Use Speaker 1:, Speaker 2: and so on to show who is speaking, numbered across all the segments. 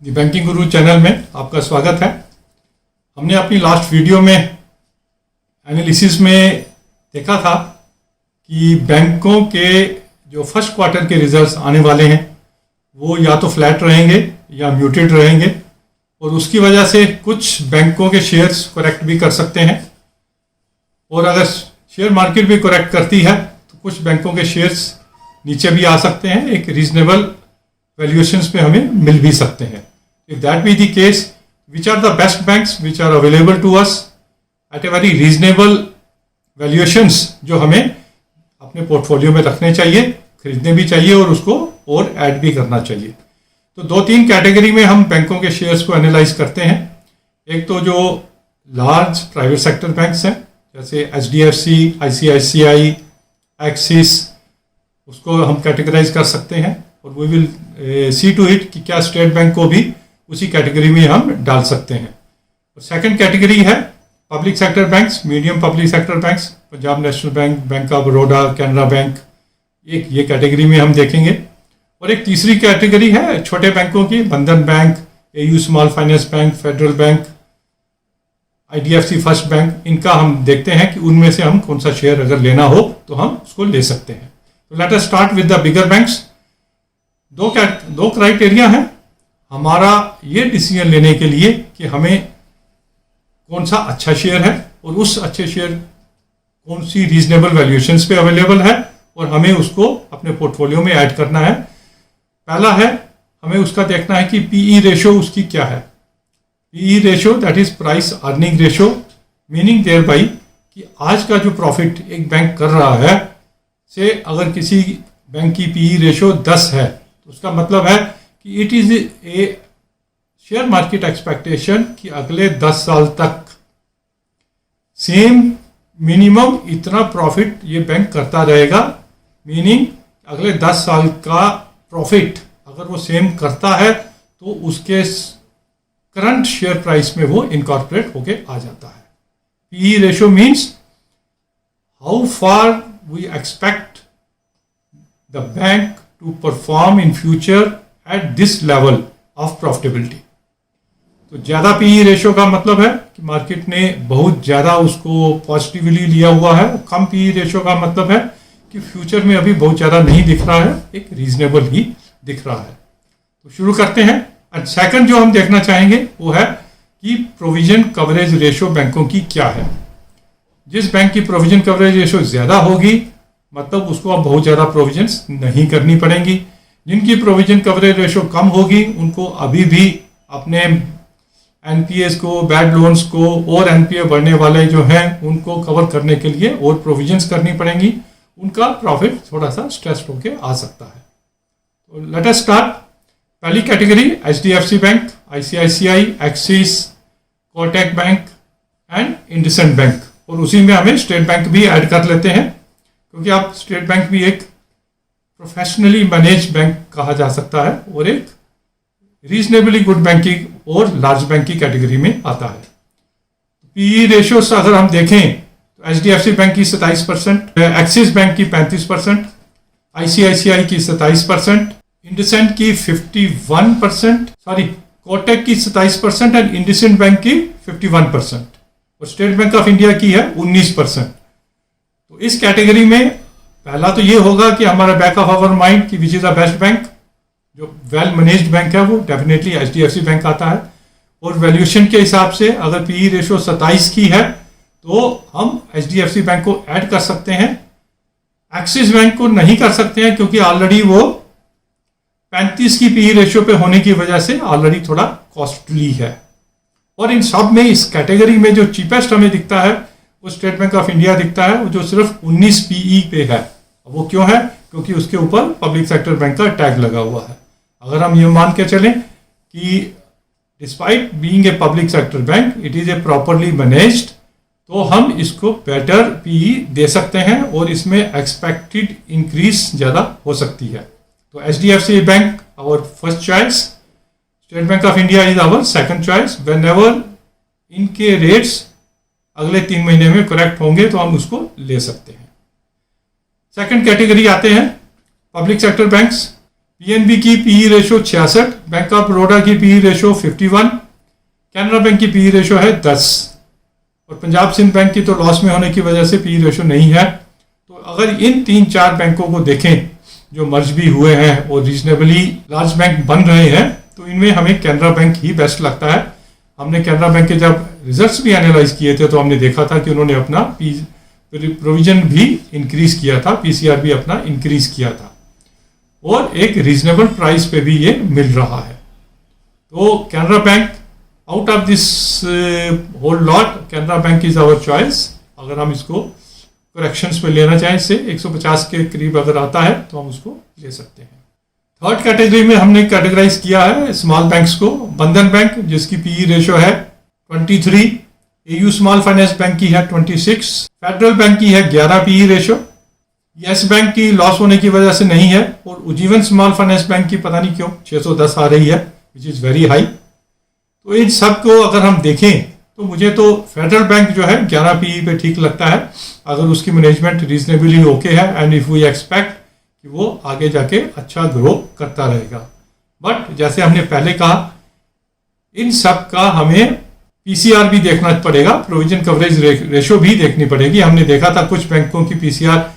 Speaker 1: The banking Guru channel में आपका स्वागत है। हमने अपनी लास्ट वीडियो में एनालिसिस में देखा था कि बैंकों के जो फर्स्ट क्वार्टर के रिजल्ट्स आने वाले हैं वो या तो फ्लैट रहेंगे या म्यूटेड रहेंगे और उसकी वजह से कुछ बैंकों के शेयर्स करेक्ट भी कर सकते हैं और अगर शेयर मार्केट भी करेक्ट करती है तो कुछ बैंकों के शेयर्स नीचे भी आ सकते हैं, एक रीजनेबल वैल्यूएशंस पे हमें मिल भी सकते हैं। If that be the case, which are the best banks which are available to us at a very reasonable valuations जो हमें अपने पोर्टफोलियो में रखने चाहिए, खरीदने भी चाहिए और उसको और ऐड भी करना चाहिए। तो दो तीन कैटेगरी में हम बैंकों के शेयर्स को एनालाइज करते हैं। एक तो जो लार्ज प्राइवेट सेक्टर बैंक्स हैं जैसे HDFC, ICICI, एक्सिस, उसको हम कैटेगराइज कर सकते हैं और we will see to it कि क्या स्टेट बैंक को भी उसी कैटेगरी में हम डाल सकते हैं। और सेकंड कैटेगरी है public sector banks, medium public sector banks, Punjab national bank, bank of Baroda, Canara bank, एक ये कैटेगरी में हम देखेंगे। और एक तीसरी कैटेगरी है छोटे बैंकों की, बंधन bank, AU small finance bank, federal bank, IDFC first bank. इनका हम देखते हैं कि उनमें से हम कौन सा शेयर अगर लेना हो तो हम उसको ले सकते हैं। तो let us start with the bigger banks. दो क्राइटेरिया है हमारा ये डिसीजन लेने के लिए कि हमें कौन सा अच्छा शेयर है और उस अच्छे शेयर कौन सी रीजनेबल वैल्यूएशंस पे अवेलेबल है और हमें उसको अपने पोर्टफोलियो में ऐड करना है। पहला है हमें उसका देखना है कि PE रेशो उसकी क्या है। PE ratio that is price earning ratio, meaning thereby कि आज का जो प्रॉफिट एक बैंक कर रहा है से अगर किसी बैंक की PE रेशो 10 है तो उसका मतलब है कि it is a share market expectation कि अगले 10 साल तक सेम मिनिमम इतना प्रॉफिट ये बैंक करता रहेगा। मीनिंग अगले 10 साल का प्रॉफिट अगर वो सेम करता है तो उसके करंट शेयर प्राइस में वो इनकॉर्पोरेट होके आ जाता है। PE ratio means how far we expect the bank to perform in future at this level of profitability. तो ज्यादा PE रेशो का मतलब है कि मार्केट ने बहुत ज्यादा उसको पॉजिटिवली लिया हुआ है। कम PE रेशो का मतलब है कि फ्यूचर में अभी बहुत ज्यादा नहीं दिख रहा है, एक रीजनेबल ही दिख रहा है। तो शुरू करते हैं। और सेकंड जो हम देखना चाहेंगे वो है कि प्रोविजन कवरेज रेशो बैंकों की क्या है। जिस बैंक की प्रोविजन कवरेज रेशो ज्यादा होगी मतलब उसको अब बहुत ज्यादा प्रोविजंस नहीं करनी पड़ेंगी। जिनकी प्रोविजन कवरेज रेशो कम होगी उनको अभी भी अपने NPAs को, बैड लोन्स को और NPA बढ़ने वाले जो हैं उनको कवर करने के लिए और प्रोविजंस करनी पड़ेंगी। उनका प्रॉफिट थोड़ा सा स्ट्रेस्ड होके आ सकता है। तो लेट अस स्टार्ट। पहली category HDFC bank, ICICI, axis, Kotak bank and IndusInd bank, और उसी में हमें स्टेट बैंक भी ऐड कर लेते हैं क्योंकि आप स्टेट बैंक भी एक प्रोफेशनली मैनेज बैंक कहा जा सकता है और एक रीजनेबली गुड बैंक की और लार्ज बैंक की कैटेगरी में आता है। PE रेशियोस अगर हम देखें तो HDFC बैंक की 27%, एक्सिस बैंक की 35%, ICICI की 27%, इंडसइंड की 51%, कोटक की 27% एंड इंडसइंड बैंक की 51% और स्टेट बैंक ऑफ इंडिया की है 19%। तो इस कैटेगरी में पहला तो ये होगा कि हमारा बैक ऑफ आवर माइंड कि which is the best bank, जो वेल मैनेज्ड बैंक है वो डेफिनेटली HDFC बैंक आता है। और वैल्यूएशन के हिसाब से अगर PE रेशो 27 की है तो हम HDFC बैंक को ऐड कर सकते हैं। एक्सिस बैंक को नहीं कर सकते हैं क्योंकि ऑलरेडी वो 35 की PE रेशो पे होने की वजह से ऑलरेडी थोड़ा कॉस्टली है। और इन सब में इस कैटेगरी में जो चीपेस्ट हमें दिखता है वो स्टेट बैंक ऑफ इंडिया दिखता है, वो जो सिर्फ 19 PE पे है। वो क्यों है? क्योंकि उसके ऊपर पब्लिक सेक्टर बैंक का टैग लगा हुआ है। अगर हम ये मान के चलें कि despite being a public sector bank it is a properly managed, तो हम इसको बेटर PE दे सकते हैं और इसमें एक्सपेक्टेड इंक्रीज ज्यादा हो सकती है। तो HDFC bank our first choice, state bank of India is our second choice. Whenever इनके रेट्स अगले 3 महीने में करेक्ट होंगे तो हम उसको ले सकते हैं। सेकंड कैटेगरी आते हैं पब्लिक सेक्टर बैंक्स। पीएनबी की PE ratio 66, bank of Baroda की पीई रेशो 51, कैनरा बैंक की पीई रेशो है 10 और पंजाब सिंध बैंक की तो लॉस में होने की वजह से पीई रेशो नहीं है। तो अगर इन 3-4 बैंकों को देखें जो मर्ज भी हुए हैं और रीजनेबली लार्ज बैंक बन रहे हैं, तो इनमें हमें कैनरा बैंक ही बेस्ट लगता है। हमने कैनरा बैंक के जब रिजल्ट्स भी एनालाइज किए थे तो हमने देखा था कि उन्होंने अपना प्रोविजन भी इंक्रीज किया था, पीसीआर भी अपना इंक्रीज किया था और एक रीजनेबल प्राइस पे भी ये मिल रहा है। तो Canara bank out of this whole lot, Canara bank is our choice. अगर हम इसको करेक्शंस पे लेना चाहें, इससे 150 के करीब अगर आता है तो हम उसको ले सकते हैं। थर्ड कैटेगरी में हमने कैटेगराइज किया है स्मॉल बैंक्स को। बंधन बैंक जिसकी पीई रेशो है 23, एयू स्मॉल फाइनेंस बैंक की है 26, फेडरल बैंक की है 11 पीई रेशो, यस बैंक की लॉस होने की वजह से नहीं है और उज्जीवन स्मॉल फाइनेंस बैंक की पता नहीं क्यों 610 आ रही है, विच इज़ वेरी हाई। तो इन सब को अगर हम देखें तो मुझे तो फेडरल बैंक जो है 11 पीई पे ठीक लगता है, अगर उसकी मैनेजमेंट रीजनेबली ओके है एंड इफ वी एक्सपेक्ट कि वो आगे जाके अच्छा ग्रो करता रहेगा। बट जैसे हमने पहले कहा, इन सब का हमें पीसीआर भी देखना पड़ेगा, प्रोविजन कवरेज रेशो भी देखनी पड़ेगी। हमने देखा था कुछ बैंकों की पीसीआर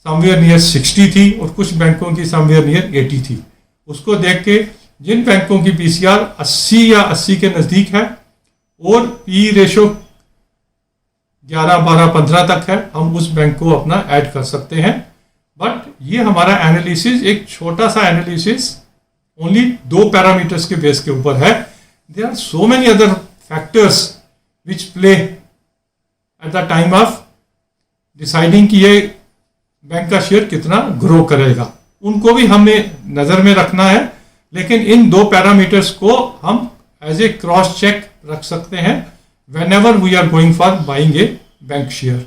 Speaker 1: समवेयर नियर 60 थी और कुछ बैंकों की समवेयर नियर 80 थी। उसको देख के जिन बैंकों की पीसीआर 80 या 80 के नज़दीक है और पी रेशो 11, 12, 15 तक है, हम उस बैंक को अपना ऐड कर सकते हैं। बट ये हमारा एनालिसिस एक छोटा सा एनालिसिस ओनली 2 पैरामीटर्स के बेस के ऊपर है। There are so many other factors which play at the time of deciding कि ये बैंक का शेयर कितना ग्रो करेगा, उनको भी हमें नजर में रखना है। लेकिन इन 2 पैरामीटर्स को हम एज ए क्रॉस चेक रख सकते हैं whenever we are going for buying a bank share.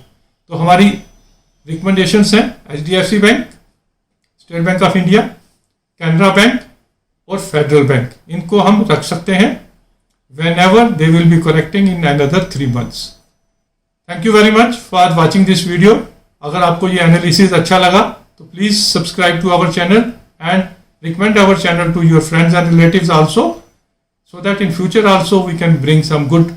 Speaker 1: तो हमारी रिकमेंडेशंस हैं HDFC bank, state bank of India, Canara bank और फेडरल बैंक। इनको हम रख सकते हैं whenever they will be correcting in another 3 months। Thank you very much for watching this video. अगर आपको ये एनालिसिस अच्छा लगा तो please subscribe to our channel and recommend our channel to your friends and relatives also, so that in future also we can bring some good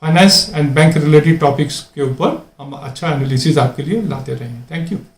Speaker 1: finance and bank related topics के ऊपर हम अच्छा analysis आपके लिए लाते रहें। Thank you.